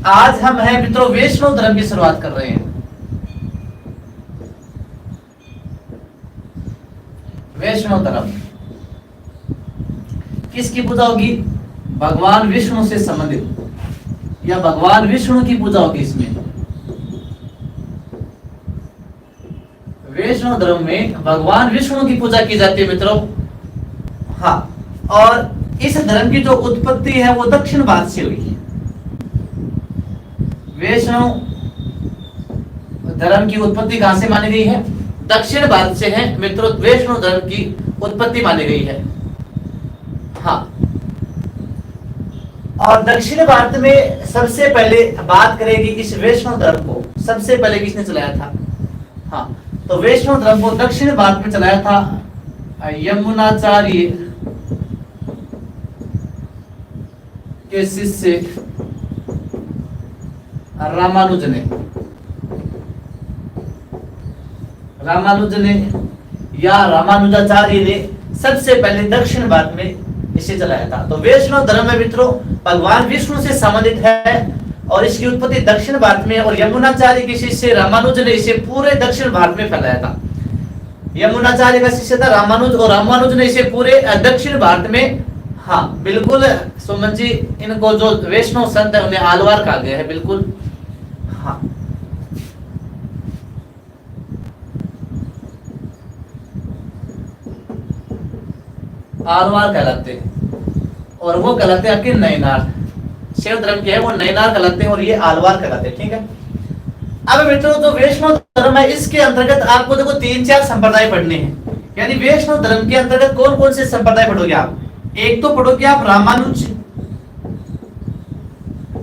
आज हम हैं मित्रों वैष्णव धर्म की शुरुआत कर रहे हैं। वैष्णव धर्म किसकी पूजा होगी? भगवान विष्णु से संबंधित या भगवान विष्णु की पूजा होगी। इसमें वैष्णव धर्म में भगवान विष्णु की पूजा की जाती है मित्रों। हाँ, और इस धर्म की जो उत्पत्ति है वो दक्षिण भारत से हुई है। वैष्णव धर्म की उत्पत्ति कहां से मानी गई है? दक्षिण भारत से है मित्रों। वैष्णव धर्म की उत्पत्ति मानी गई है। हाँ, और दक्षिण भारत में सबसे पहले बात करेगी इस वैष्णव धर्म को सबसे पहले किसने चलाया था? हाँ, तो वैष्णव धर्म को दक्षिण भारत में चलाया था यमुनाचार्य के शिष्य रामानुज ने या रामानुजाचार्य ने सबसे पहले दक्षिण भारत में इसे चलाया था। तो वैष्णव धर्म में मित्रों भगवान विष्णु से संबंधित है और इसकी उत्पत्ति दक्षिण भारत में, और यमुनाचार्य के शिष्य रामानुज ने इसे पूरे दक्षिण भारत में फैलाया था। यमुनाचार्य का शिष्य था रामानुज और रामानुज ने इसे पूरे दक्षिण भारत में, हाँ बिल्कुल सुमन जी, इनको जो वैष्णव संत है उन्हें आलवार कहा गया है। बिल्कुल हाँ, आलवार कहलाते हैं और वो कहलाते हैं आपके नैनार। शिव धर्म के है वो नैनार कहलाते हैं और ये आलवार कहलाते हैं। ठीक है, अब मित्रों जो वैष्णव धर्म है इसके अंतर्गत आपको देखो 3-4 संप्रदाय पढ़ने हैं। यानी वैष्णव धर्म के अंतर्गत कौन कौन से संप्रदाय पढ़ोगे आप? एक तो पढ़ोगे आप रामानुज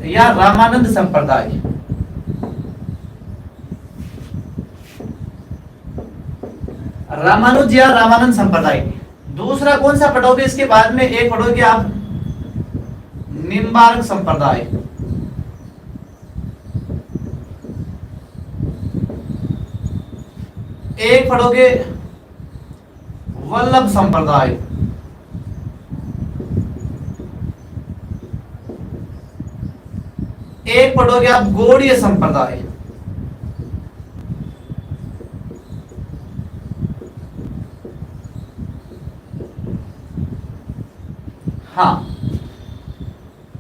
या रामानंद संप्रदाय, रामानुज या रामानंद संप्रदाय। दूसरा कौन सा पढ़ोगे इसके बाद में? एक पढ़ोगे आप निम्बार्क संप्रदाय, एक पढ़ोगे वल्लभ संप्रदाय, एक पढ़ोगे आप गौड़ीय संप्रदाय। हाँ,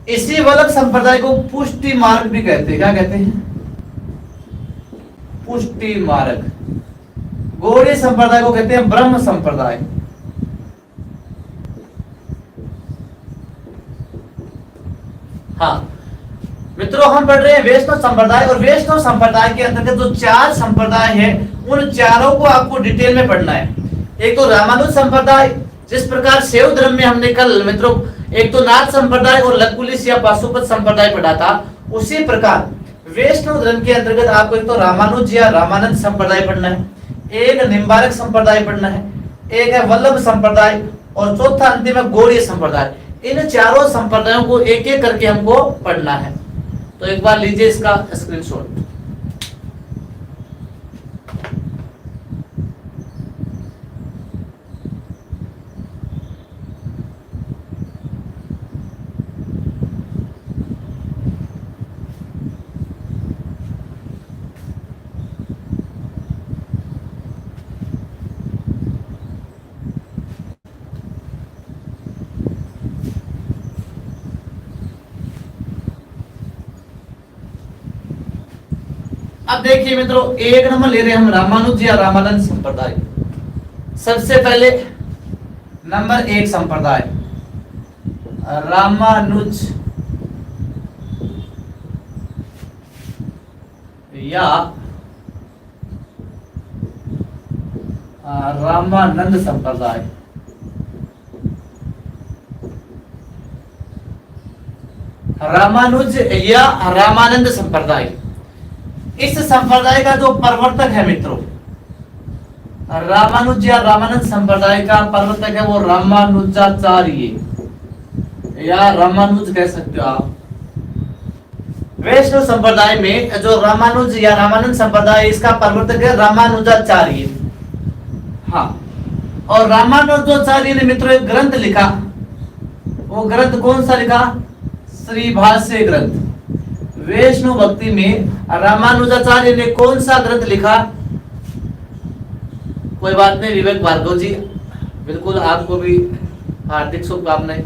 इसी वल्लभ संप्रदाय को पुष्टि मार्ग भी कहते हैं। क्या कहते हैं? पुष्टि मार्ग। गौड़ीय संप्रदाय को कहते हैं ब्रह्म संप्रदाय। हाँ मित्रों, हम पढ़ रहे हैं वैष्णव संप्रदाय और वैष्णव संप्रदाय के अंतर्गत जो 4 संप्रदाय है उन चारों को आपको डिटेल में पढ़ना है। एक तो रामानुज संप्रदाय, जिस प्रकार शैव धर्म में हमने कल मित्रों एक तो नाथ संप्रदाय और लकुलिश या पाशुपत संप्रदाय पढ़ा था, उसी प्रकार वैष्णव धर्म के अंतर्गत आपको एक तो रामानुज या रामानंद संप्रदाय पढ़ना है, एक निम्बारक संप्रदाय पढ़ना है, एक है वल्लभ संप्रदाय और चौथा अंतिम है गौड़ीय संप्रदाय। इन चारों संप्रदायों को एक एक करके हमको पढ़ना है। तो एक बार लीजिए इसका स्क्रीनशॉट। अब देखिए मित्रों, एक नंबर ले रहे हैं हम रामानुज या रामानंद संप्रदाय। सबसे पहले नंबर 1 संप्रदाय रामानुज या रामानंद संप्रदाय। रामानुज या रामानंद संप्रदाय, इस संप्रदाय का जो प्रवर्तक है मित्रों, रामानुज या रामानंद संप्रदाय का प्रवर्तक है वो रामानुजाचार्य या रामानुज कह सकते हो आप। वैष्णव संप्रदाय में जो रामानुज या रामानंद संप्रदाय इसका प्रवर्तक है रामानुजाचार्य। हाँ, और रामानुजाचार्य ने मित्रों एक ग्रंथ लिखा। वो ग्रंथ कौन सा लिखा? श्री भाष्य ग्रंथ। वैष्णव भक्ति में रामानुजाचार्य ने कौन सा ग्रंथ लिखा? कोई बात नहीं विवेक भार्गव जी, बिल्कुल आपको भी हार्दिक शुभकामनाएं।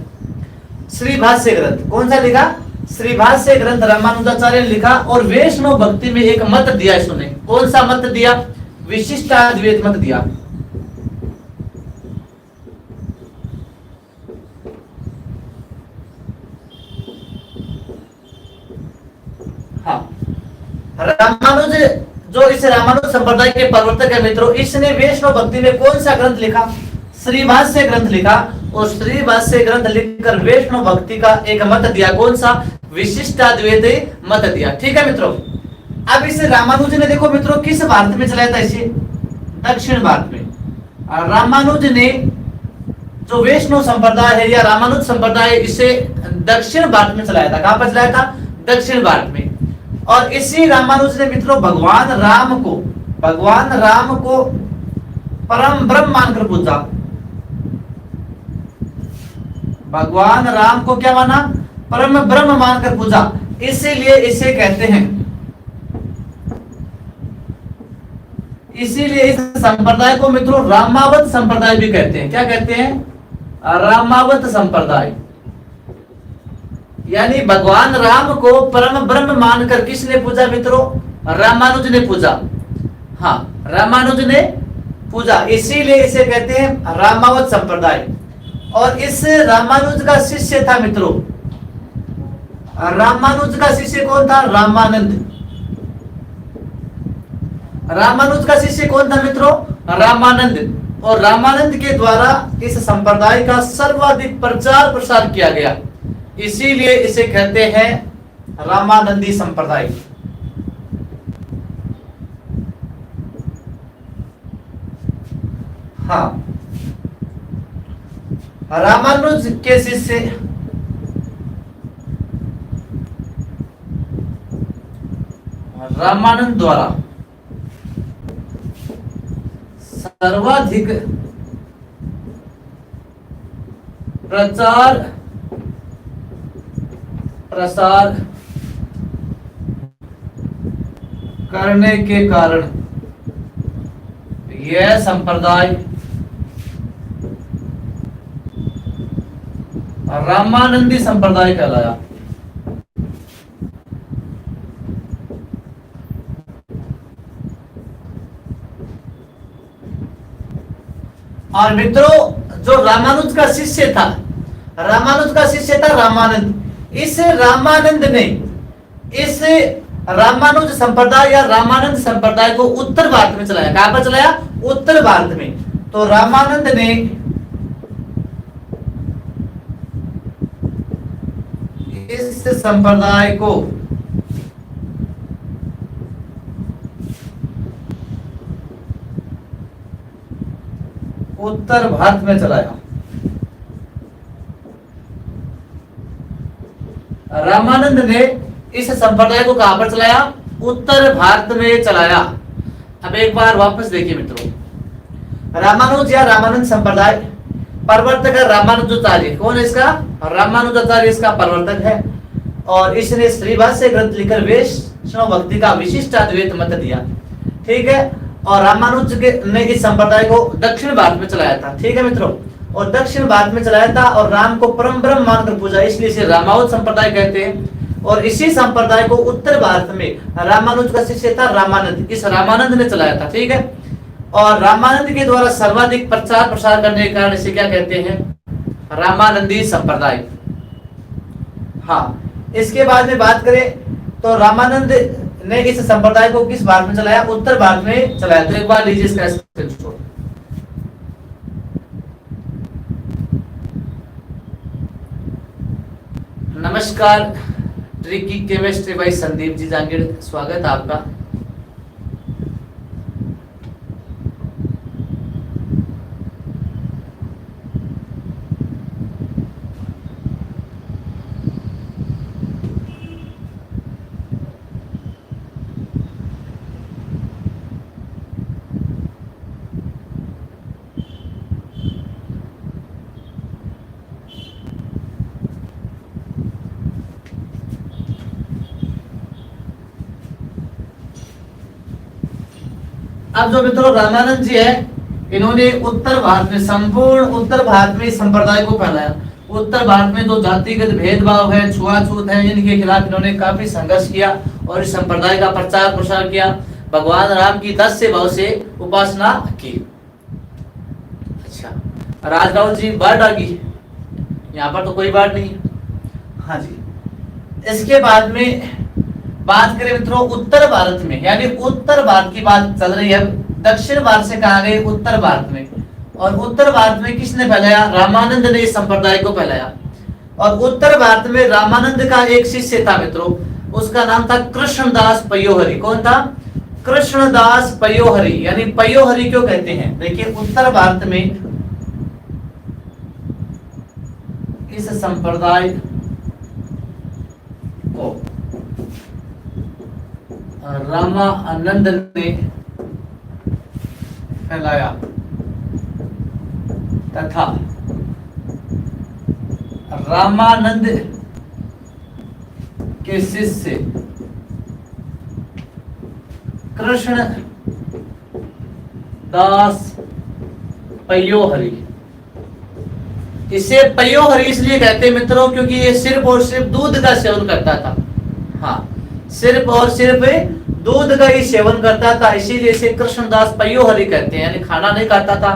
श्री भाष्य ग्रंथ कौन सा लिखा? श्री भाष्य ग्रंथ रामानुजाचार्य ने लिखा। और वैष्णव भक्ति में एक मत दिया, सुने कौन सा मत दिया? विशिष्टाद्वैत मत दिया। हाँ, रामानुज जो इस रामानुज संप्रदाय के प्रवर्तक है मित्रों, इसने वैष्णव भक्ति में कौन सा ग्रंथ लिखा? श्री भाष्य ग्रंथ लिखा। और श्री भाष्य ग्रंथ लिखकर वैष्णव भक्ति का एक मत दिया, कौन सा? विशिष्टाद्वैत मत दिया। ठीक है मित्रों। अब इसे रामानुज ने देखो मित्रों किस भारत में चलाया था? इसे दक्षिण भारत में। रामानुज ने जो वैष्णव संप्रदाय है या रामानुज संप्रदाय, इसे दक्षिण भारत में चलाया था। कहां पर चलाया था? दक्षिण भारत में। और इसी रामानुज ने मित्रों भगवान राम को परम ब्रह्म मानकर पूजा। भगवान राम को क्या माना? परम ब्रह्म मानकर पूजा। इसीलिए इसे कहते हैं, इसीलिए इस संप्रदाय को मित्रों रामावत संप्रदाय भी कहते हैं। क्या कहते हैं? रामावत संप्रदाय। यानी भगवान राम को परम ब्रह्म मानकर किसने पूजा मित्रों? रामानुज ने पूजा। हाँ, रामानुज ने पूजा, इसीलिए इसे कहते हैं रामावत संप्रदाय। और इस रामानुज का शिष्य था मित्रों, रामानुज का शिष्य कौन था? रामानंद। रामानुज का शिष्य कौन था मित्रों? रामानंद। और रामानंद के द्वारा इस संप्रदाय का सर्वाधिक प्रचार प्रसार किया गया, इसीलिए इसे कहते हैं रामानंदी संप्रदाय। हाँ, रामानुज के शिष्य रामानंद द्वारा सर्वाधिक प्रचार प्रसार करने के कारण यह संप्रदाय रामानंदी संप्रदाय कहलाया। और मित्रों जो रामानुज का शिष्य था, रामानुज का शिष्य था रामानंद। इस रामानंद ने इस रामानुज संप्रदाय या रामानंद संप्रदाय को उत्तर भारत में चलाया। कहां पर चलाया? उत्तर भारत में। तो रामानंद ने इस संप्रदाय को उत्तर भारत में चलाया। रामानंद ने इस संप्रदाय को कहां पर चलाया? उत्तर भारत में चलाया। अब एक बार वापस देखिए मित्रों, रामानुज या रामानंद संप्रदाय प्रवर्तक है रामानुजाचार्य। कौन है इसका? रामानुजाचार्य इसका प्रवर्तक है। और इसने श्रीभाष्य ग्रंथ लिखकर वैष्णव भक्ति का विशिष्ट अद्वैत मत दिया। ठीक है। और रामानुज ने इस संप्रदाय को दक्षिण भारत में चलाया था। ठीक है मित्रों। और दक्षिण भारत में चलाया था और राम को परम ब्रह्म मानकर पूजा, इसलिए इसे रामावत संप्रदाय कहते हैं। और इसी संप्रदाय को उत्तर भारत में रामानुज का शिष्य था रामानंद, इस रामानंद ने चलाया था। ठीक है। और रामानंद के द्वारा सर्वाधिक प्रचार प्रसार करने के कारण इसे क्या कहते हैं? रामानंदी संप्रदाय। हाँ, इसके बाद में बात करें तो रामानंद ने इस संप्रदाय को किस भारत में चलाया? उत्तर भारत में चलाया। तो एक बार लीजिए इसका स्क्रीनशॉट। नमस्कार ट्रिकी केमिस्ट्री भाई संदीप जी जांगीर, स्वागत है आपका। अब जो मित्रों रामानंद जी है, इन्होंने उत्तर भारत में, संपूर्ण उत्तर भारत में इस संप्रदाय को फैलाया। उत्तर भारत में जो जातिगत भेदभाव है, छुआछूत है, इनके खिलाफ इन्होंने काफी संघर्ष किया और इस संप्रदाय का प्रचार प्रसार किया। भगवान राम की 10 से भाव से उपासना की। अच्छा, राजराव जी बाढ़ आ गई, यहाँ पर तो कोई बाढ़ नहीं है। हाँ जी, इसके बाद में बात करें मित्रों उत्तर भारत में, यानी उत्तर भारत की बात चल रही है। दक्षिण भारत से कहा गए उत्तर भारत में, और उत्तर भारत में किसने फैलाया? रामानंद ने इस संप्रदाय को फैलाया। और उत्तर भारत में रामानंद का एक शिष्य था मित्रों, उसका नाम था कृष्णदास पयोहरी। कौन था? कृष्णदास पयोहरी। यानी पयोहरी क्यों कहते हैं? देखिए, उत्तर भारत में इस संप्रदाय को रामानंद ने फैलाया तथा रामानंद के शिष्य कृष्ण दास पयोहरी। इसे पयोहरी इसलिए कहते हैं मित्रों क्योंकि ये सिर्फ और सिर्फ दूध का सेवन करता था। हाँ, सिर्फ और सिर्फ दूध का ही सेवन करता था, इसीलिए इसे कृष्णदास पयोहरी कहते हैं। यानी खाना नहीं खाता था,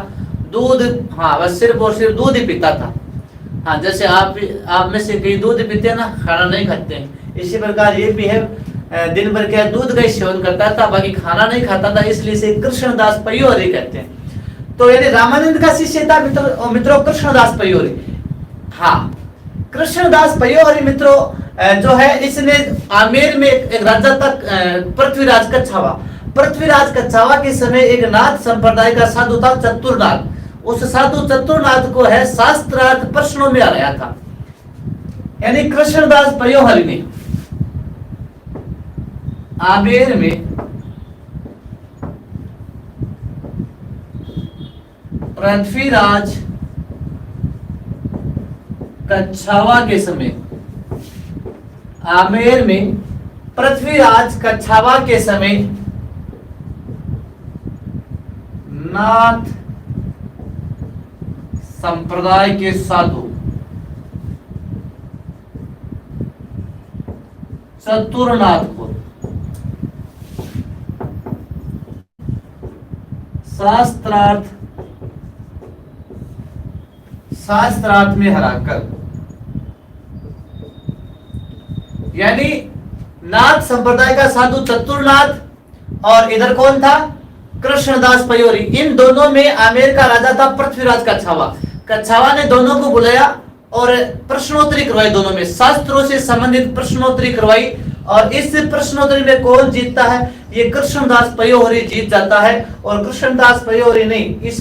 दूध, हाँ, बस सिर्फ और सिर्फ दूध ही पीता था। हाँ, जैसे आप में से कई दूध पीते हैं ना, खाना नहीं खाते हैं, इसी प्रकार ये भी है, दिन भर क्या दूध का ही सेवन करता था, बाकी खाना नहीं खाता था, इसलिए इसे कृष्णदास पयोहरी कहते हैं। तो यानी रामानंद का शिष्य था मित्रों कृष्णदास पयोहरी। हाँ, कृष्णदास पयोहरी मित्रों जो है, इसने आमेर में एक राजा था पृथ्वीराज कच्छावा। पृथ्वीराज कच्छावा के समय एक नाथ संप्रदाय का साधु था चतुरनाथ। उस साधु चतुरनाथ को है शास्त्रार्थ प्रश्नों में हराया था। यानी कृष्णदास पयोहरी ने आमेर में पृथ्वीराज कच्छावा के समय, आमेर में पृथ्वीराज कच्छावा के समय नाथ संप्रदाय के साधु चतुरनाथ को शास्त्रार्थ में हराकर, यानी नाथ संप्रदाय का साधु चतुरनाथ और इधर कौन था? कृष्णदास पयोहरी। इन दोनों में आमेर का राजा था पृथ्वीराज कच्छावा। कच्छावा ने दोनों को बुलाया और प्रश्नोत्तरी करवाई, दोनों में शास्त्रों से संबंधित प्रश्नोत्तरी करवाई। और इस प्रश्नोत्तरी में कौन जीतता है? ये कृष्णदास पयोहरी जीत जाता है। और कृष्णदास पयोहरी ने इस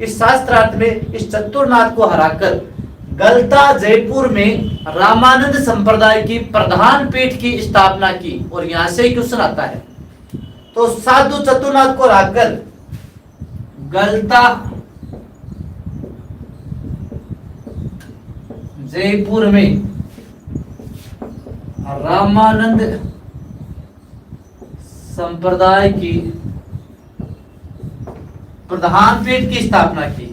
शास्त्रार्थ में इस चतुरनाथ को हराकर गलता जयपुर में रामानंद संप्रदाय की प्रधान पीठ की स्थापना की। और यहां से क्वेश्चन आता है, तो साधु चतुरनाथ को हराकर गलता जयपुर में रामानंद संप्रदाय की प्रधान पीठ की स्थापना की।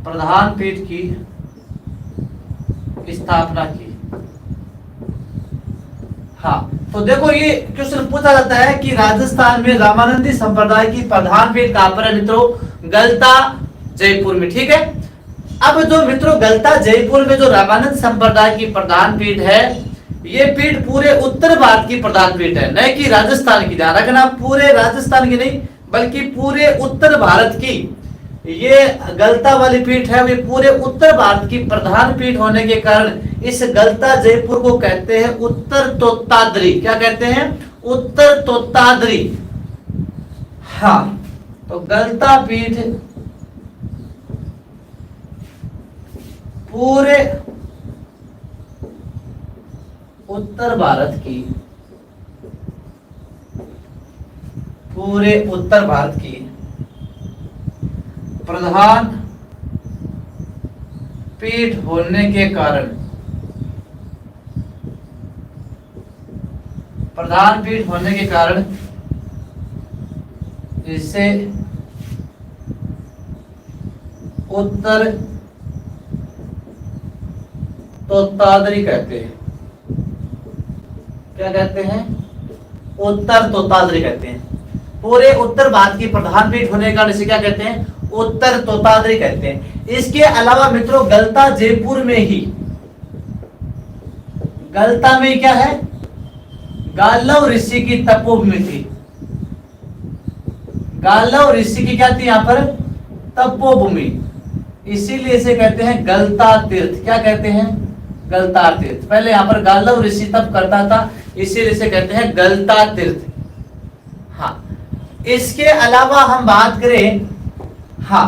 प्रधान पीठ की स्थापना की। हाँ, तो देखो ये क्वेश्चन पूछा जाता है कि राजस्थान में रामानंदी संप्रदाय की प्रधान पीठ कहां पर है मित्रों? गलता जयपुर में। ठीक है, अब जो मित्रों गलता जयपुर में जो रामानंद संप्रदाय की प्रधान पीठ है, ये पीठ पूरे उत्तर भारत की प्रधान पीठ है, न कि राजस्थान की। ध्यान रखना, पूरे राजस्थान की नहीं बल्कि पूरे उत्तर भारत की ये गलता वाली पीठ है। वे पूरे उत्तर भारत की प्रधान पीठ होने के कारण इस गलता जयपुर को कहते हैं उत्तर तोताद्री। क्या कहते हैं? उत्तर तोताद्री। हाँ, तो गलता पीठ पूरे उत्तर भारत की, पूरे उत्तर भारत की प्रधान पीठ होने के कारण प्रधान पीठ होने के कारण इसे उत्तर तोतादरी कहते हैं। क्या कहते हैं? उत्तर तोतादरी कहते हैं। पूरे उत्तर भारत की प्रधान पीठ होने के कारण इसे क्या कहते हैं? उत्तर तोतादरी कहते हैं। इसके अलावा मित्रों गलता जयपुर में ही, गलता में क्या है? गालव ऋषि की तपोभूमि थी। गालव ऋषि की क्या थी यहाँ पर? तपोभूमि। इसीलिए इसे कहते हैं गलता तीर्थ। क्या कहते हैं? गलता तीर्थ। पहले यहाँ पर गालव ऋषि तप करता था, इसीलिए इसे कहते हैं गलता तीर्थ। हाँ, इसके अलावा हम बात करें, हाँ,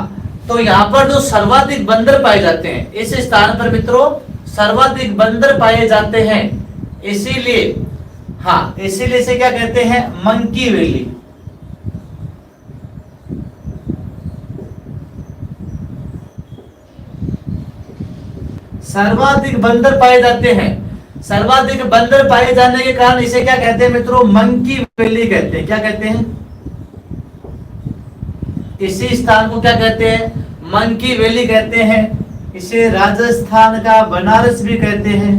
तो यहाँ पर जो सर्वाधिक बंदर पाए जाते हैं, इस स्थान पर मित्रों सर्वाधिक बंदर पाए जाते हैं, इसीलिए हाँ, इसीलिए इसे क्या कहते हैं? Monkey valley. सर्वाधिक बंदर पाए जाते हैं। सर्वाधिक बंदर पाए जाने के कारण इसे क्या कहते हैं मित्रों? मंकी वैली कहते हैं। क्या कहते हैं? इसी स्थान को क्या कहते हैं? मंकी वैली कहते हैं। इसे राजस्थान का बनारस भी कहते हैं।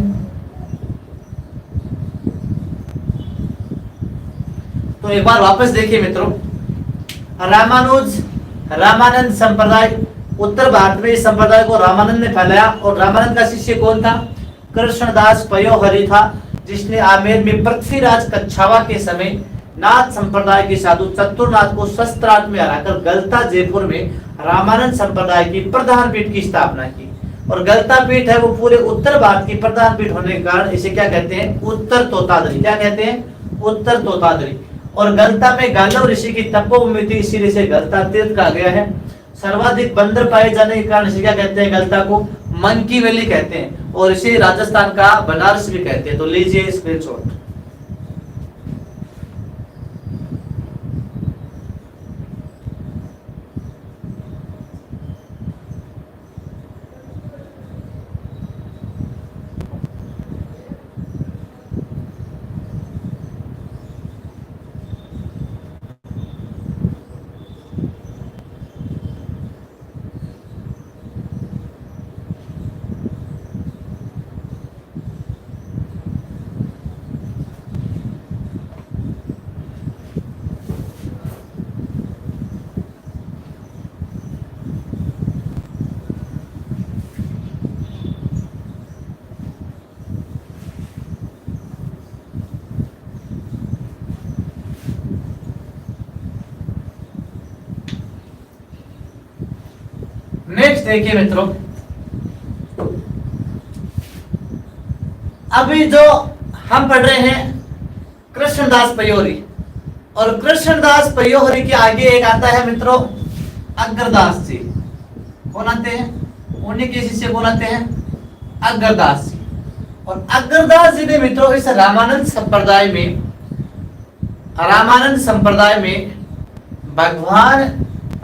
तो एक बार वापस देखिए मित्रों, रामानंद संप्रदाय, उत्तर भारत में इस संप्रदाय को रामानंद ने फैलाया। और रामानंद का शिष्य कौन था? कृष्णदास पयोहरी था, जिसने आमेर में पृथ्वीराज कच्छावा के समय नाथ संप्रदाय के साधु चतुरनाथ को शस्त्रार्थ में हराकर गलता जयपुर में रामानंद संप्रदाय की प्रधान पीठ की स्थापना की। और गलता पीठ है वो पूरे उत्तर भारत की प्रधान पीठ होने के कारण इसे क्या कहते हैं? उत्तर तोतादरी। क्या कहते हैं? उत्तर तोतादरी। और गलता में गालव ऋषि की तपोभूमि थी, इसीलिए इसे गलता तीर्थ कहा गया है। सर्वाधिक बंदर पाए जाने के कारण इसे क्या कहते हैं? गलता को मंकी वैली कहते हैं। और इसे राजस्थान का बनारस भी कहते हैं। तो लीजिए स्क्रीनशॉट। नेक्स्ट देखिए मित्रों, अभी जो हम पढ़ रहे हैं कृष्णदास पयोहरी, और कृष्णदास पयोहरी के आगे एक आता है मित्रों अग्रदास जी। कौन आते हैं? उन्हीं के शिष्य कौन आते हैं? अग्रदास जी। और अग्रदास जी ने मित्रों इस रामानंद संप्रदाय में भगवान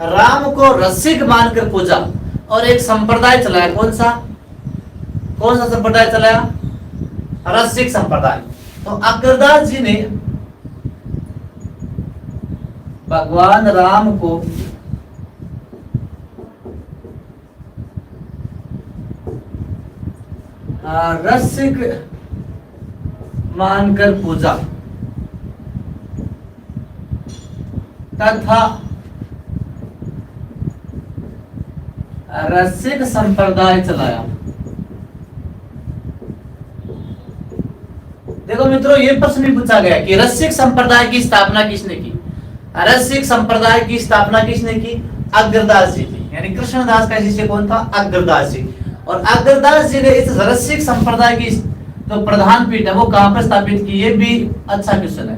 राम को रसिक मानकर पूजा और एक संप्रदाय चलाया। कौन सा संप्रदाय चलाया? रसिक संप्रदाय। तो अग्रदास जी ने भगवान राम को रसिक मानकर पूजा तथा रसिक संप्रदाय चलाया। देखो मित्रों, ये प्रश्न भी पूछा गया कि रसिक संप्रदाय की स्थापना किसने की? रसिक संप्रदाय की स्थापना किसने की? अग्रदास जी थी। यानी कृष्णदास का शिष्य कौन था? अग्रदास जी। और अग्रदास जी ने इस रसिक संप्रदाय की जो प्रधान पीठ है वो कहां पर स्थापित की? ये भी अच्छा क्वेश्चन है।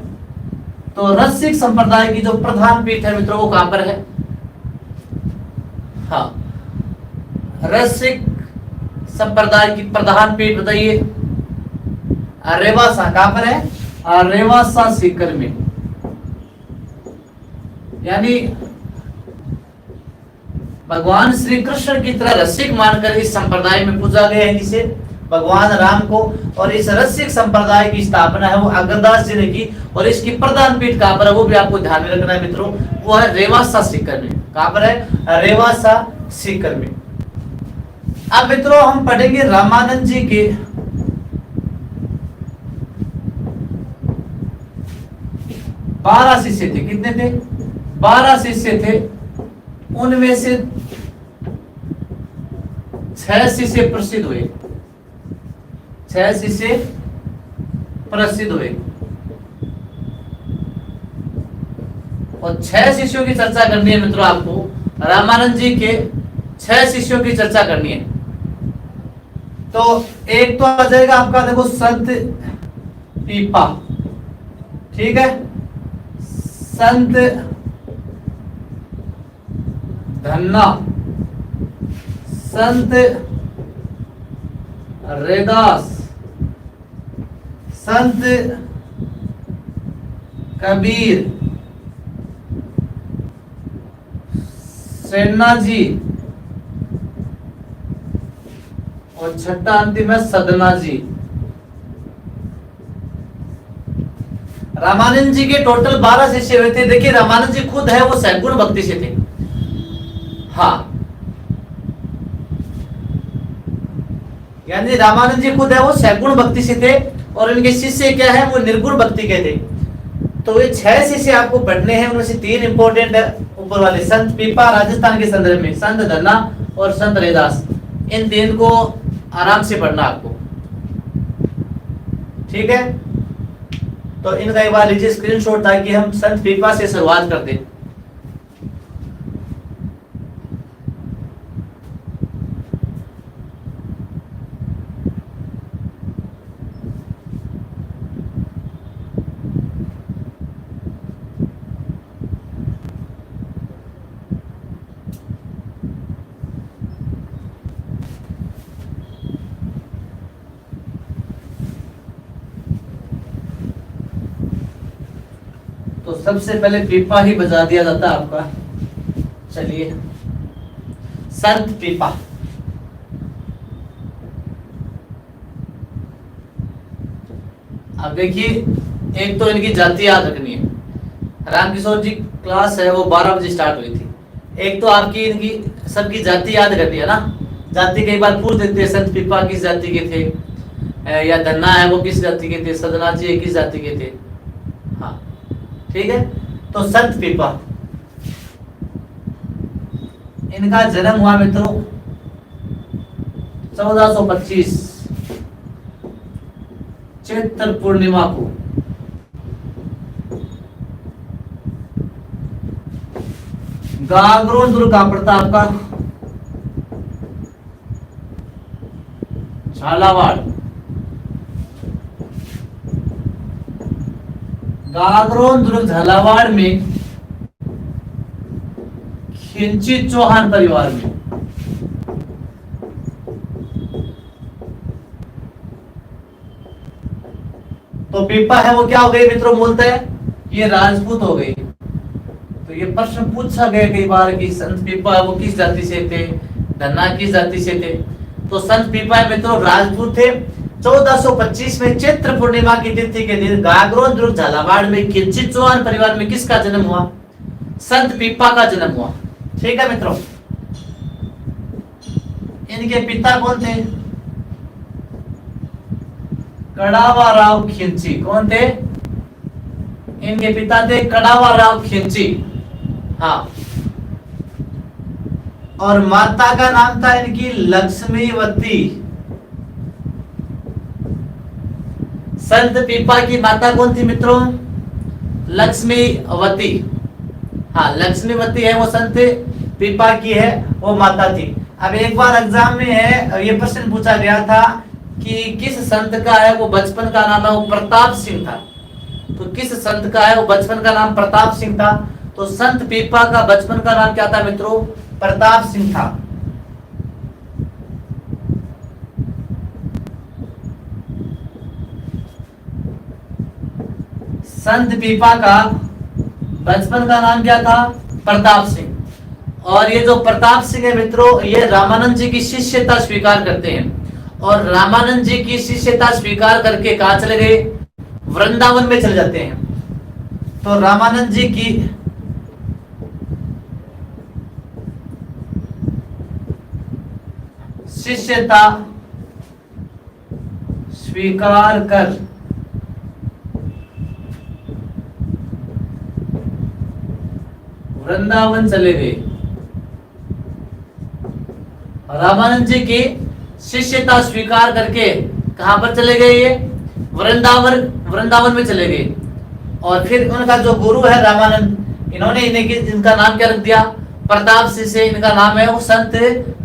तो रसिक संप्रदाय की जो प्रधान पीठ है मित्रों वो कहां पर है? हाँ, रसिक संप्रदाय की प्रधान पीठ बताइए। रेवासा। कहां पर है? रेवासा सीकर में। यानी भगवान श्री कृष्ण की तरह रसिक मानकर इस संप्रदाय में पूजा गया है। जिसे भगवान राम को। और इस रसिक संप्रदाय की स्थापना है वो अग्रदास जी ने की। और इसकी प्रधान पीठ कहां पर है वो भी आपको ध्यान में रखना है मित्रों, वो है रेवासा सीकर में। कहां पर है? रेवासा सीकर में। अब मित्रों हम पढ़ेंगे रामानंद जी के 12 शिष्य थे। कितने थे? 12 शिष्य थे। उनमें से 6 शिष्य प्रसिद्ध हुए। 6 शिष्य प्रसिद्ध हुए और 6 शिष्यों की चर्चा करनी है मित्रों आपको। रामानंद जी के 6 शिष्यों की चर्चा करनी है। तो एक तो आ जाएगा आपका, देखो, संत पीपा। ठीक है, संत धन्ना, संत रैदास, संत कबीर, सेन्ना जी और छठा अंतिम है सदना जी। रामानंद जी के टोटल 12 शिष्य हुए थे। देखिए रामानंद जी खुद है वो सैगुण भक्ति से थे। हाँ, यानी रामानंद जी खुद है वो सैगुण भक्ति से थे और इनके शिष्य क्या है वो निर्गुण भक्ति के थे। तो ये 6 शिष्य आपको पढ़ने हैं, उनमें से 3 इंपॉर्टेंट है ऊपर वाले, संत पीपा राजस्थान के संदर्भ में, संत धन्ना और संत रैदास। इन 3 को आराम से पढ़ना आपको। ठीक है, तो इनका एक बार लीजिए स्क्रीनशॉट ताकि हम संत पीपा से शुरुआत कर दें। तो सबसे पहले पीपा ही बजा दिया जाता है आपका। चलिए, संत पीपा। अब देखिए, एक तो इनकी जाति याद रखनी है। रामकिशोर जी क्लास है वो 12 बजे स्टार्ट हुई थी। एक तो आपकी इनकी सबकी जाति याद करनी है ना। जाति कई बार पूछ देते हैं, संत पीपा किस जाति के थे, या धन्ना है वो किस जाति के थे, सदना जी किस जाति के थे। हाँ, ठीक है। तो संत पीपा, इनका जन्म हुआ मित्रों 1425 चैत्र पूर्णिमा को। गागरोन दुर्ग का प्रताप का झालावाड़, गागरोन दुर्ग झालावाड़ में खिंची चौहान परिवार में। तो पीपा है वो क्या हो गई मित्रों, मूलतः ये राजपूत हो गई। तो ये प्रश्न पूछा गया कई बार कि संत पीपा वो किस जाति से थे, धन्ना किस जाति से थे। तो संत पीपा मित्रों राजपूत थे। 1425 में चैत्र पूर्णिमा की तिथि के दिन गागरोन दुर्ग झालावाड़ में खिंची चौहान परिवार में किसका जन्म हुआ? संत पीपा का जन्म हुआ। ठीक है मित्रों, इनके पिता कौन थे? कड़ावा राव खिंची। कौन थे? इनके पिता थे कड़ावा राव खिंची। हाँ, और माता का नाम था इनकी लक्ष्मीवती। संत पीपा की माता कौन थी मित्रों? लक्ष्मीवती। हाँ, लक्ष्मीवती है वो संत पीपा की है वो माता थी। अब एक बार एग्जाम में है ये प्रश्न पूछा गया था कि किस संत का है वो बचपन का नाम है वो प्रताप सिंह था। तो किस संत का है वो बचपन का नाम प्रताप सिंह था। तो संत पीपा का बचपन का नाम क्या था मित्रों? प्रताप सिंह था। संत पीपा का बचपन का नाम क्या था? प्रताप सिंह। और ये जो प्रताप सिंह है मित्रों ये रामानंद जी की शिष्यता स्वीकार करते हैं और रामानंद जी की शिष्यता स्वीकार करके कहा चले गए, वृंदावन में चले जाते हैं। तो रामानंद जी की शिष्यता स्वीकार कर वृंदावन चले गए। रामानंद जी की शिष्यता स्वीकार करके कहां पर चले गए? ये वृंदावन में चले गए। और फिर उनका जो गुरु है रामानंद, इन्होंने इनका नाम क्या रख दिया? प्रताप सिंह से इनका नाम है वो संत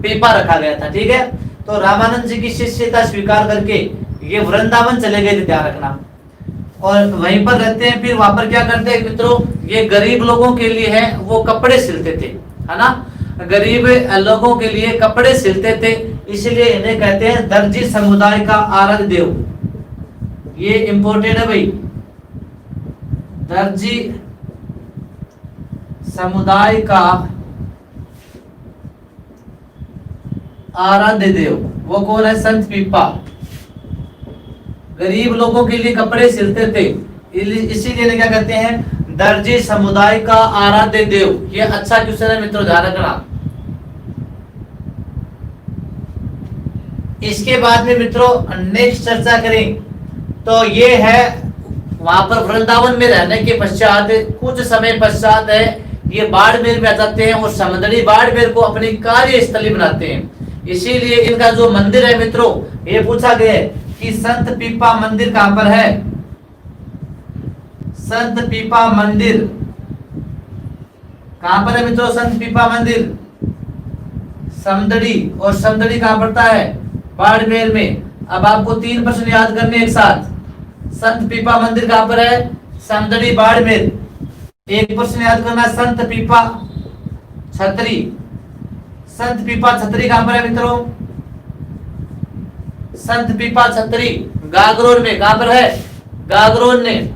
पीपा रखा गया था। ठीक है, तो रामानंद जी की शिष्यता स्वीकार करके ये वृंदावन चले गए थे, ध्यान रखना। और वहीं पर रहते हैं। फिर वहां पर क्या करते हैं मित्रों? ये गरीब लोगों के लिए है वो कपड़े सिलते थे, है ना। गरीब लोगों के लिए कपड़े सिलते थे, इसलिए इन्हें कहते हैं दर्जी समुदाय का आराध्य देव। ये इंपॉर्टेंट है भाई, दर्जी समुदाय का आराध्य देव। वो कौन है? संत पीपा। गरीब लोगों के लिए कपड़े सिलते थे, इसीलिए क्या कहते हैं? दर्जी समुदाय का आराध्य देव। ये अच्छा क्वेश्चन है मित्रों, ध्यान रखना। इसके बाद में मित्रों नेक्स्ट चर्चा करें तो ये है वहां पर वृंदावन में रहने के पश्चात कुछ समय पश्चात है ये बाड़मेर में आ जाते हैं और समंदड़ी बाड़मेर को अपनी कार्यस्थली बनाते हैं। इसीलिए इनका जो मंदिर है मित्रों, ये पूछा गया है कि संत पीपा मंदिर कहां पर है? संत पीपा मंदिर कहां पर है मित्रों? संत पीपा मंदिर समदड़ी, और समदड़ी कहां पड़ता है? बाड़मेर में। अब आपको 3 प्रश्न याद करने एक साथ। संत पीपा मंदिर कहां पर है? समदड़ी बाड़मेर। एक प्रश्न याद करना, संत पीपा छतरी। संत पीपा छतरी कहां पर है मित्रों? संत पीपा छतरी गागरोन में। कहां पर है? गागरोन में।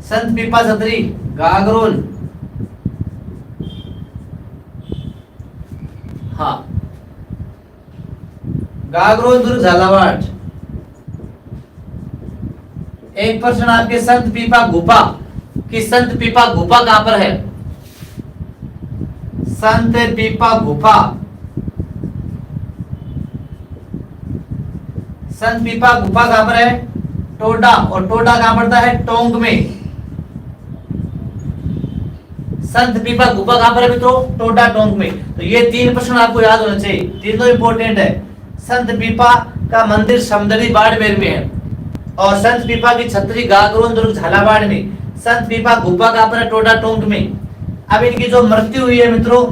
संत पीपा छतरी गागरोन। हाँ, गागरोन दुर्ग झालावाड़। एक प्रश्न आपके संत पीपा गुफा कि संत पीपा गुफा कहां पर है? संत पीपा गुफा। संत पीपा गुफा कहां पर है? टोडा। और टोडा कहां पड़ता है? टोंक में। संत पीपा गुफा कहां पर है मित्रों? टोडा टोंक में। तो ये 3 प्रश्न आपको याद होने चाहिए, तीनों इंपॉर्टेंट है। संत पीपा का मंदिर समदड़ी बाड़मेर में है, और संत पीपा की छतरी गागरोन दुर्ग झालावाड़ में। संत पीपा गुफा कहां पर है? टोडा टोंक में। अब इनकी जो मृत्यु हुई है मित्रों,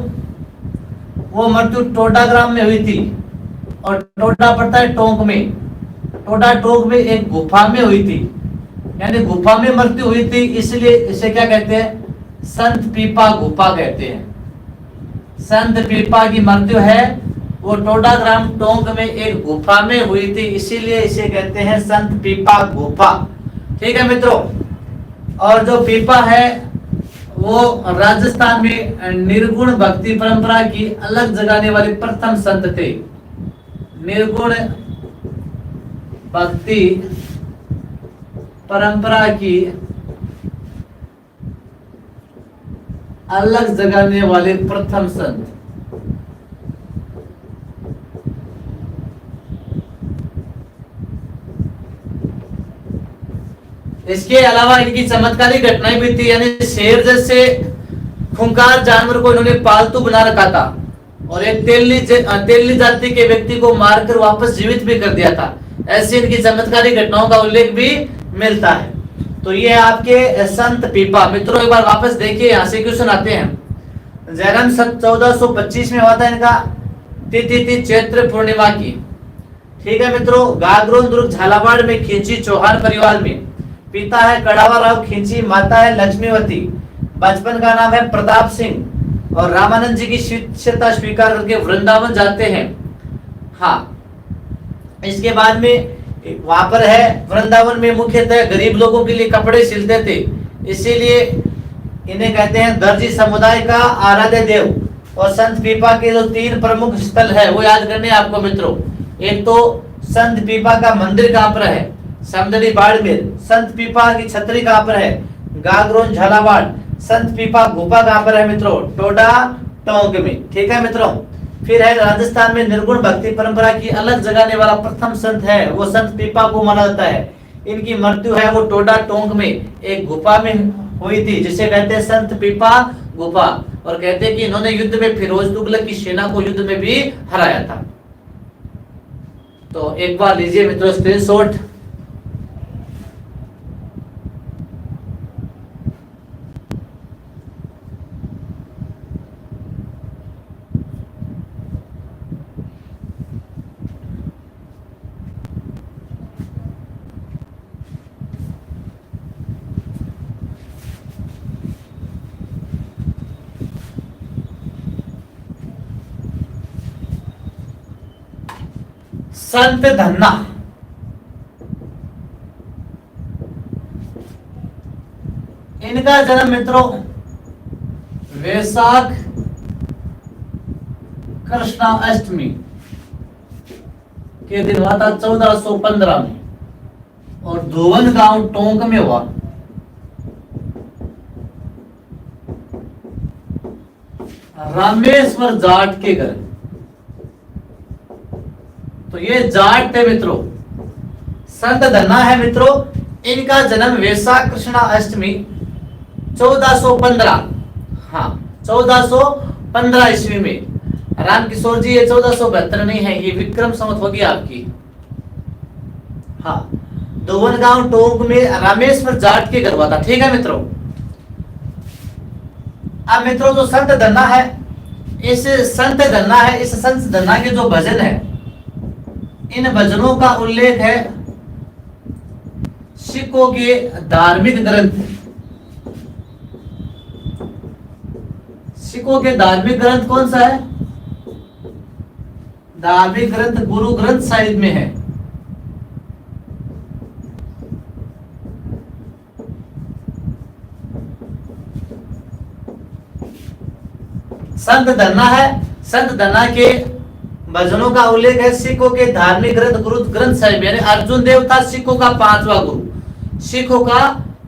वो मृत्यु टोडा ग्राम में हुई थी, और टोडा पड़ता है टोंक में। टोडा टोंक में एक गुफा में हुई थी, यानी गुफा में मृत्यु हुई थी, इसलिए इसे क्या कहते हैं? संत पीपा गुफा कहते हैं। संत पीपा की मृत्यु है वो टोडा ग्राम टोंक में एक गुफा में हुई थी, इसीलिए इसे कहते हैं संत पीपा गुफा। ठीक है मित्रों। और जो पीपा है वो राजस्थान में निर्गुण भक्ति परंपरा की अलग जगाने वाले प्रथम संत थे। निर्गुण भक्ति परंपरा की अलग जगाने वाले प्रथम संत। इसके अलावा इनकी चमत्कारिक घटनाएं भी थी, यानी शेर जैसे खूंखार जानवर को इन्होंने पालतू बना रखा था, और एक तेली जाति के व्यक्ति को मारकर वापस जीवित भी कर दिया था। ऐसी इनकी चमत्कारिक घटनाओं का उल्लेख भी मिलता है। तो ये आपके संत पीपा। मित्रों एक बार वापस देखिए, यहाँ से क्वेश्चन आते हैं। जन्म 1425 में हुआ था इनका, तिथि थी चैत्र पूर्णिमा की। ठीक है मित्रों। गागरोन दुर्ग झालावाड़ में खींची चौहान परिवार में। पिता है कड़ावा राव खींची, माता है लक्ष्मीवती। बचपन का नाम है प्रताप सिंह, और रामानंद जी की शिष्यता स्वीकार करके वृंदावन जाते हैं। हाँ, इसके बाद में वहां पर है वृंदावन में मुख्यतः गरीब लोगों के लिए कपड़े सिलते थे, इसीलिए इन्हें कहते हैं दर्जी समुदाय का आराध्य देव। और संत पीपा के जो 3 प्रमुख स्थल है वो याद करने हैं आपको मित्रों। एक तो संत पीपा का मंदिर कहां पर है, समदड़ी बाड़मेर। संत पीपा की छतरी कहां पर है, गागरोन झालावाड़। संत पीपा गुफा कहां पर है मित्रों, टोडा टोंक में। ठीक है मित्रों। फिर है राजस्थान में निर्गुण भक्ति परंपरा की अलग जगाने वाला प्रथम संत है वो संत पीपा को माना जाता है। इनकी मृत्यु है वो टोडा टोंक में एक गुफा में हुई थी जिसे कहते हैं संत पीपा गुफा। और कहते हैं कि इन्होंने युद्ध में फिरोज तुगलक की सेना को युद्ध में भी हराया था। तो एक बार लीजिए मित्रों स्क्रीनशॉट। संत धन्ना, इनका जन्म मित्रों वैशाख कृष्णा अष्टमी के दिन हुआ था 1415 में और धोवन गांव टोंक में हुआ। रामेश्वर जाट के घर। तो ये जाट थे मित्रों। संत धन्ना है मित्रों, इनका जन्म वैशाख कृष्णा अष्टमी 1415, हाँ 1415 ईस्वी में। राम किशोर जी ये 1472 नहीं है, ये विक्रम संवत होगी आपकी। हाँ दोवनगांव टोंक में रामेश्वर जाट के घर हुआ था। ठीक है मित्रों। अब मित्रों जो संत धन्ना है, इस संत धन्ना के जो भजन है, इन भजनों का उल्लेख है सिखों के धार्मिक ग्रंथ। सिखों के धार्मिक ग्रंथ कौन सा है, धार्मिक ग्रंथ गुरु ग्रंथ साहिब में है। संत धन्ना है, संत धन्ना के भजनों का उल्लेख है सिखों के धार्मिक ग्रंथ गुरु ग्रंथ साहिब। यानी अर्जुन देव था सिखों का 5वां गुरु, सिखों का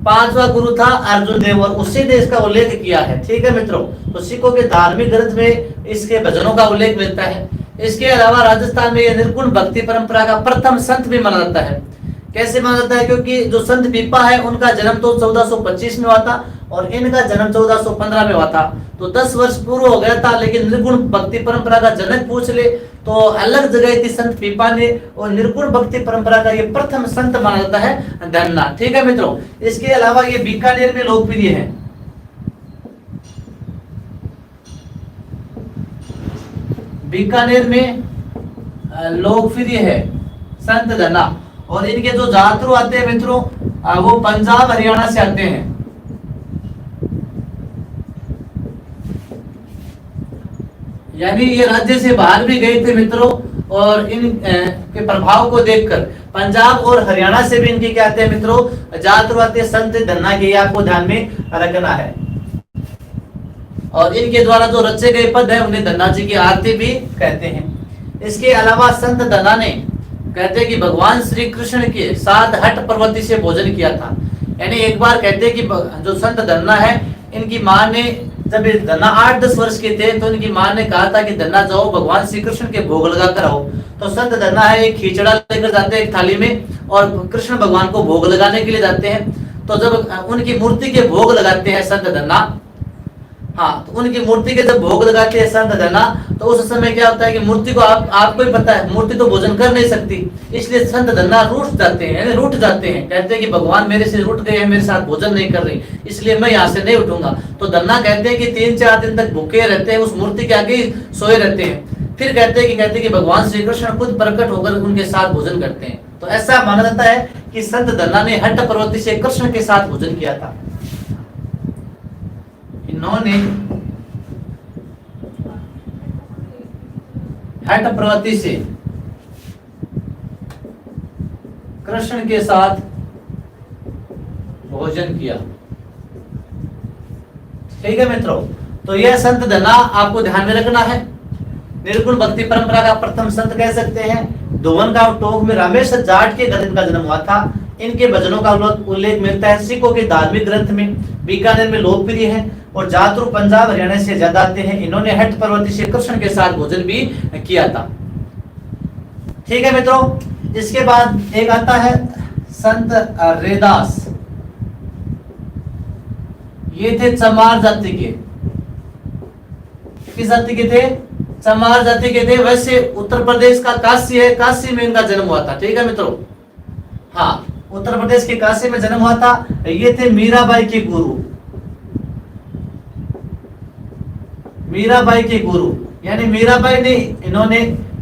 5वां गुरु था अर्जुन देव, और उसी ने इसका उल्लेख किया है। ठीक है मित्रों। तो सिखों के धार्मिक ग्रंथ में इसके भजनों का उल्लेख मिलता है। इसके अलावा राजस्थान में यह निर्गुण भक्ति परंपरा का प्रथम संत भी माना जाता है। कैसे माना जाता है, क्योंकि जो संत पीपा है उनका जन्म तो 1425 में हुआ था और इनका जन्म 1415 में हुआ था। तो 10 वर्ष पूर्व हो गया था। लेकिन निर्गुण भक्ति परंपरा का जनक पूछ ले तो अलग जगह थी संत पीपा ने, और निर्गुण भक्ति परंपरा का ये प्रथम संत माना जाता है धन्ना। ठीक है मित्रों। इसके अलावा ये बीकानेर में लोकप्रिय है। बीकानेर में लोकप्रिय है संत धन्ना। और इनके जो जातरू आते हैं मित्रों वो पंजाब हरियाणा से आते हैं। यानी ये राज्य से बाहर भी गए थे मित्रों, और इन के प्रभाव को देखकर पंजाब और हरियाणा से भी इनके क्या आते हैं मित्रों, जातरू आते हैं संत धन्ना के। आपको ध्यान में रखना है। और इनके द्वारा जो रचे गए पद है उन्हें धन्ना जी की आरती भी कहते हैं। इसके अलावा संत धन्ना ने कहते हैं कि भगवान श्री कृष्ण के साथ हट पर्वती से भोजन किया था। यानी एक बार कहते हैं कि जो संत धन्ना है, इनकी मां ने, जब धन्ना 8-10 वर्ष के थे तो इनकी मां ने कहा था कि धन्ना जाओ भगवान श्री कृष्ण के भोग लगा कर आओ। तो संत धन्ना है एक खींचड़ा लेकर जाते हैं एक थाली में और कृष्ण भगवान को भोग लगाने के लिए जाते हैं। तो जब उनकी मूर्ति के भोग लगाते हैं संत धन्ना, हाँ तो उनकी मूर्ति के जब भोग लगाते हैं संत धन्ना, तो उस समय क्या होता है कि मूर्ति को आपको ही पता है मूर्ति तो भोजन कर नहीं सकती, इसलिए संत धन्ना रूठ जाते हैं, यानी रूठ जाते हैं। कहते हैं कि भगवान मेरे से रूठ गए हैं, मेरे साथ भोजन नहीं कर रही, इसलिए मैं यहाँ से नहीं उठूंगा। तो धन्ना कहते हैं कि 3-4 दिन तक भूखे रहते हैं, उस मूर्ति के आगे सोए रहते हैं। फिर कहते हैं कि भगवान श्री कृष्ण खुद प्रकट होकर उनके साथ भोजन करते हैं। तो ऐसा माना जाता है कि संत धन्ना ने हट्ट पर्वती से कृष्ण के साथ भोजन किया था। इन्होंने हट्ट पर्वती से कृष्ण के साथ भोजन किया। ठीक है मित्रों। तो यह संत धना आपको ध्यान में रखना है। निर्गुण भक्ति परंपरा का प्रथम संत कह सकते हैं। धोवनगांव टोक में रामेश्वर जाट के घर इनका जन्म हुआ था। इनके भजनों का उल्लेख मिलता है सिखों के धार्मिक ग्रंथ में, बीकानेर में लोकप्रिय है और ज्यादातर पंजाब हरियाणा से ज्यादा आते हैं। इन्होंने हठ पर्वती से कृष्ण के साथ भोजन भी किया था। ठीक है मित्रों, इसके बाद एक आता है संत रैदास। ये थे चमार जाति के। किस जाति के थे? चमार जाति के थे। वैसे उत्तर प्रदेश का काशी है, काशी में इनका जन्म हुआ था। ठीक है मित्रों, हाँ, उत्तर प्रदेश के काशी में जन्म हुआ था। ये थे मीराबाई के गुरु। मीराबाई के गुरु यानी मीराबाई ने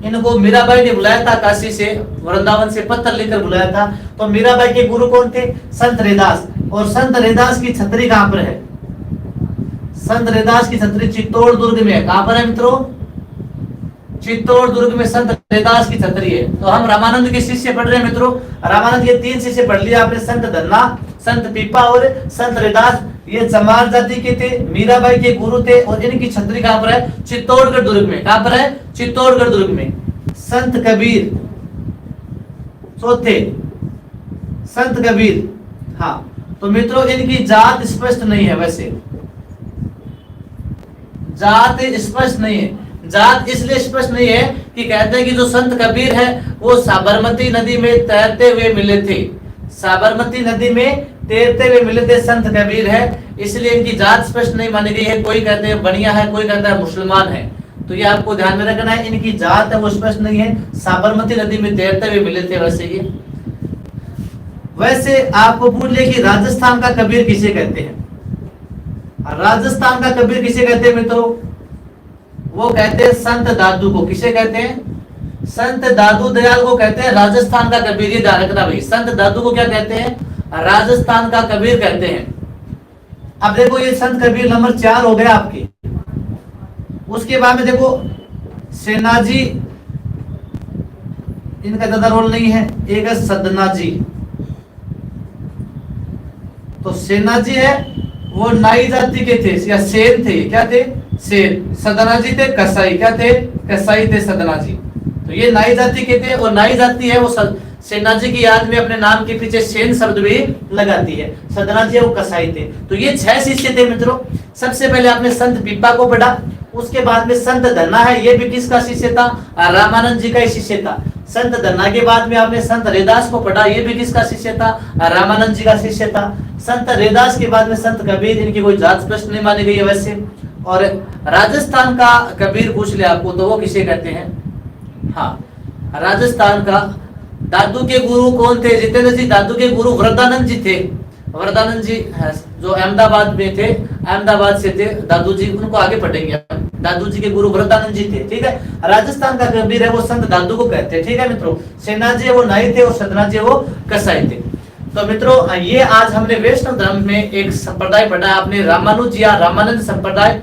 इनको मीराबाई ने बुलाया था काशी से, वृंदावन से पत्र लेकर बुलाया था। तो मीराबाई के गुरु कौन थे? संत रैदास। और संत रैदास की छतरी कहां पर है? संत रैदास की छतरी चित्तौड़ दुर्ग में है। कहां पर है मित्रों? चित्तौड़ दुर्ग में संत रैदास की छतरी है। तो हम रामानंद के शिष्य पढ़ रहे हैं मित्रों। रामानंद के 3 शिष्य पढ़ लिया आपने, संत धन्ना, संत पीपा और संत रैदास। ये चमार जाति के थे, मीराबाई के गुरु थे और इनकी छतरी कहां पर है? चित्तौड़गढ़ दुर्ग में। कहां पर है? चित्तौड़गढ़ दुर्ग में। संत कबीर चौथे, संत कबीर। हाँ, तो मित्रों इनकी जात स्पष्ट नहीं है। वैसे जात स्पष्ट नहीं है। जात इसलिए स्पष्ट नहीं है कि कहते हैं कि जो संत कबीर है वो साबरमती नदी में तैरते हुए मिले थे। साबरमती नदी में तैरते हुए मिले थे संत कबीर है, इसलिए इनकी जात स्पष्ट नहीं मानी गई है। कोई कहते हैं बनिया है, कोई कहता है मुसलमान है। तो ये आपको ध्यान में रखना है, इनकी जात है वो स्पष्ट नहीं है। साबरमती नदी में तैरते हुए मिले थे। वैसे आपको पूछ ले कि राजस्थान का कबीर किसे कहते हैं? राजस्थान का कबीर किसे कहते हैं मित्रों? वो कहते हैं संत दादू को। किसे कहते हैं? संत दादू दयाल को कहते हैं राजस्थान का कबीर। ये ध्यान रखना भाई, संत दादू को क्या कहते हैं? राजस्थान का कबीर कहते हैं। अब देखो ये संत कबीर नंबर 4 हो गया आपके। उसके बाद में देखो सेनाजी, इनका ज्यादा रोल नहीं है। एक है सदनाजी। तो सेनाजी है वो नाई जाति के थे या सेन थे। क्या थे? सेन। सदनाजी थे कसाई। क्या थे? कसाई थे सदनाजी। तो ये नाई जाति के थे और नाई जाति है वो सेनाजी की याद में अपने नाम के पीछे सेन शब्द भी लगाती है। सदनाजी वो कसाई थे। तो ये 6 शिष्य थे मित्रों। सबसे पहले आपने संत पीपा को पढ़ा, उसके बाद में संत धन्ना है, ये भी किसका शिष्य था? रामानंद जी का ही शिष्य था। संत धन्ना के बाद में आपने संत रैदास को पढ़ा, ये भी किसका शिष्य था? रामानंद जी का शिष्य था। संत रैदास के बाद में संत कबीर, इनकी कोई जात स्पष्ट नहीं मानी गई है वैसे। और राजस्थान का कबीर पूछ ले आपको तो वो किसे कहते हैं? हाँ, राजस्थान का दादू के गुरु कौन थे? जितेंद्र जी, दादू के गुरु वरदानंद जी थे। वरदानंद जी जो अहमदाबाद में थे, अहमदाबाद से थे दादू जी, उनको आगे पढ़ेंगे। दादू जी के गुरु वरदानंद जी थे। ठीक है, राजस्थान का कबीर है वो संत दादू को कहते हैं। ठीक है मित्रों, सेना जी वो नाई थे और सदना जी वो कसाई थे। तो मित्रों ये आज हमने वैष्णव धर्म में एक संप्रदाय पढ़ा। आपने रामानुज या रामानंद संप्रदाय